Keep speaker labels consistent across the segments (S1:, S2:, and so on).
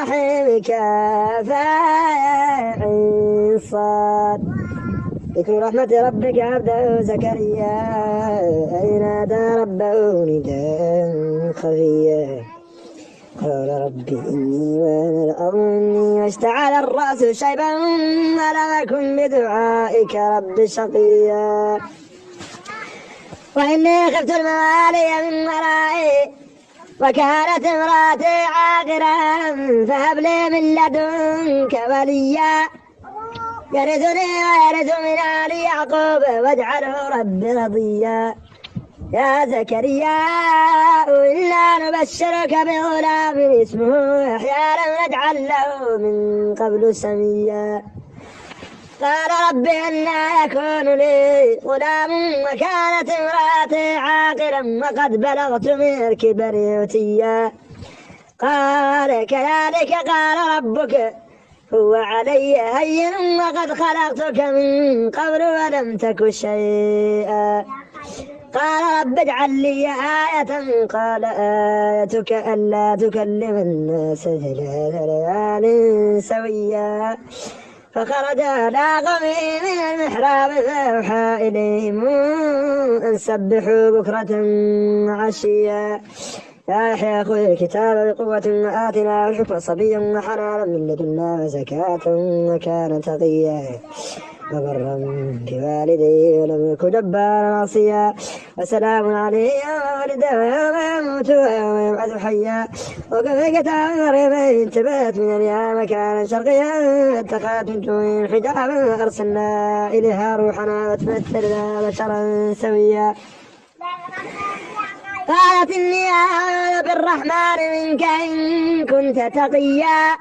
S1: الرحيم كافاعل صاد. ذكر رحمة ربك عبده زكريا إذ نادى ربه نداء خفيا قال رب إني وهن الأمر مني واشتعل الرأس شيبا ولم أكن بدعائك رب شقيا وإني خفت الموالي من ورائي وكانت امرأتي عاقرا فهب لي من لدنك وليا يرثني ويرث من آل يعقوب واجعله رب رضيا. يا زكريا إنا نبشرك بغلام اسمه يحيى لم نجعل له من قبل سميا. قال رب أنى يكون لي غلام وكانت امرأتي عاقرا وقد بلغت من الكبر عتيا. قال كذلك قال ربك هو علي هين وقد خلقتك من قبل ولم تك شيئا. قال رب اجعل لي آية قال آيتك ألا تكلم الناس ثلاث ليال سويا. فخرج على قومه من المحراب فأوحى إليهم أن سبحوا بكرة وعشيا. يا يحيى خذ الكتاب بقوة وآتنا الحكم صبيا وحنانا من لدنا وزكاة وكان تقيا وبرا بوالديه ولم يكن جبارا عصيا. وسلام عليه يوم ولد ويوم يموت ويوم يبعث حيا. وكفى كتاب مريم انتبهت من اليوم مكانا شرقيا اتخذت من دون حجابا وارسلنا اليها روحنا وتمثلنا بشرا سويا. قالت إني أعوذ بالرحمن منك إن كنت تقيا.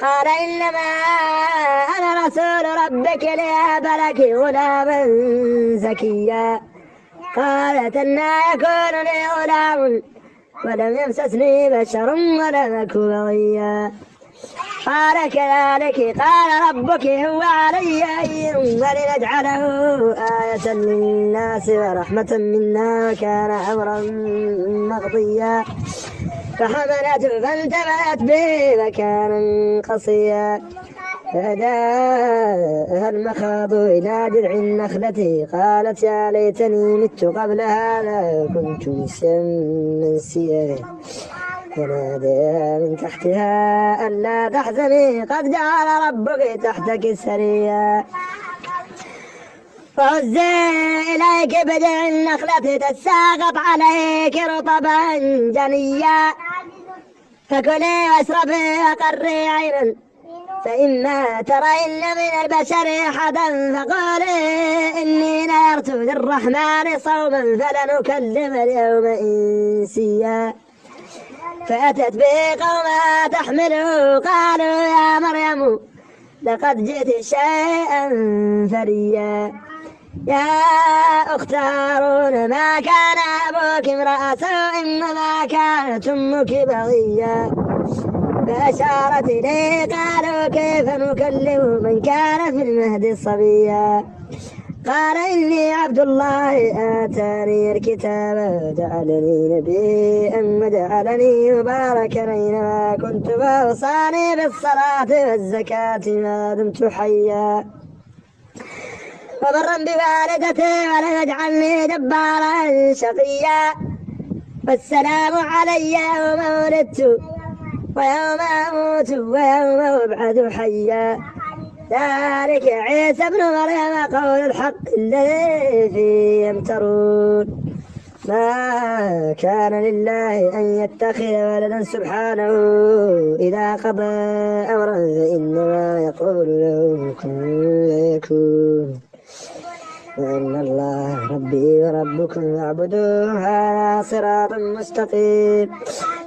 S1: قال إنما أنا رسول ربك لأهب لك غلاما زكيا. قالت أنى يكون لي غلام ولم يمسسني بشر ولم أك بغيا. قال كذلك قال ربك هو علي هين ولنجعله آية للناس ورحمة منا وكان أمرا مقضيا. فحملته فانتبهت به مكانا قصيا. فأداها المخاض إلى جذع النخلة قالت يا ليتني مت قبل هذا كنت نسيا منسيا. فناديها من تحتها ألا تحزني قد جعل ربك تحتك سريا. فهزي إليك بجذع النخلة تساقط عليك رطبا جنيا. فكلي واشربي وقري عينا فإما ترين من البشر أحدا فقولي إني نذرت للرحمن صوما فلن أكلم اليوم إنسيا. فأتت به قومها تحمله قالوا يا مريم لقد جئت شيئا فريا. يا أخت هارون ما كان أبوك امرأ سوء وما كانت أمك بغيا. فأشارت إليه قالوا كيف نكلم من كان في المهد صبيا. قال إني عبد الله آتاني الكتاب وجعلني نبيا وجعلني مباركا أينما كنت وأوصاني بالصلاة والزكاة ما دمت حيا. وبرا بوالدتي ولم يجعلني جبارا شقيا. والسلام علي يوم ولدت ويوم أموت ويوم أبعث حيا. ذلك عيسى ابن مريم قول الحق الذي فيه يمترون. ما كان لله أن يتخذ ولدا سبحانه إذا قضى أمرا فإنما يقول له كن فيكون. وأن الله ربي وربكم فاعبدوه هذا صراط مستقيم.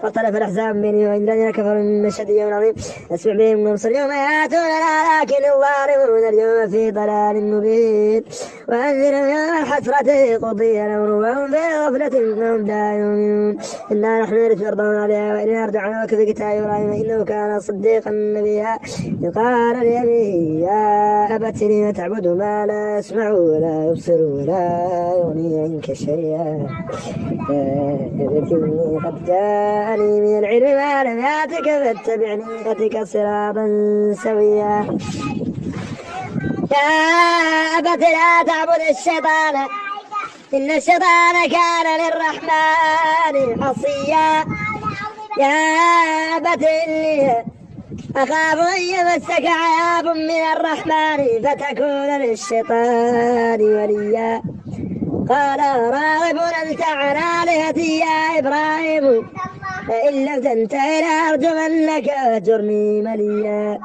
S1: واختلف الأحزاب بيني وبين الذين كفروا من مشهد يوم عظيم أسمع بهم وابصر يوم يأتوننا لكن الظالمون اليوم في ضلال مبين. وأنذرهم يوم الحسرة قضي الأمر وهم في غفلة وهم لا يؤمنون. إنا نحن نرث أرضهم عليها وإنا نرجع في كتاب إبراهيم إنه كان صديقا نبيا. إذ قال لأبيه يا أبت لم تعبد ما لا يسمع ولا يبصر ولا يغني عنك شيئا. يا أبت إني قد جاء جاءني من العلم ما لم يأتك فاتبعني أهدك صراطا سويا. يا أبت لا تعبد الشيطان إن الشيطان كان للرحمن عصيا. يا أبت إني أخاف أن يمسك عذاب من الرحمن فتكون للشيطان وليا. قال راغب أنت عن آلهتي يا إبراهيم فإن لم تنته لأرجمنك واهجرني مليا.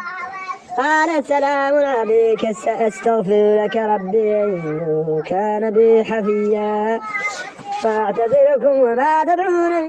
S1: قال سلام عليك سأستغفر لك ربي إنه كان بي حفيا. فأعتذركم وما تدعون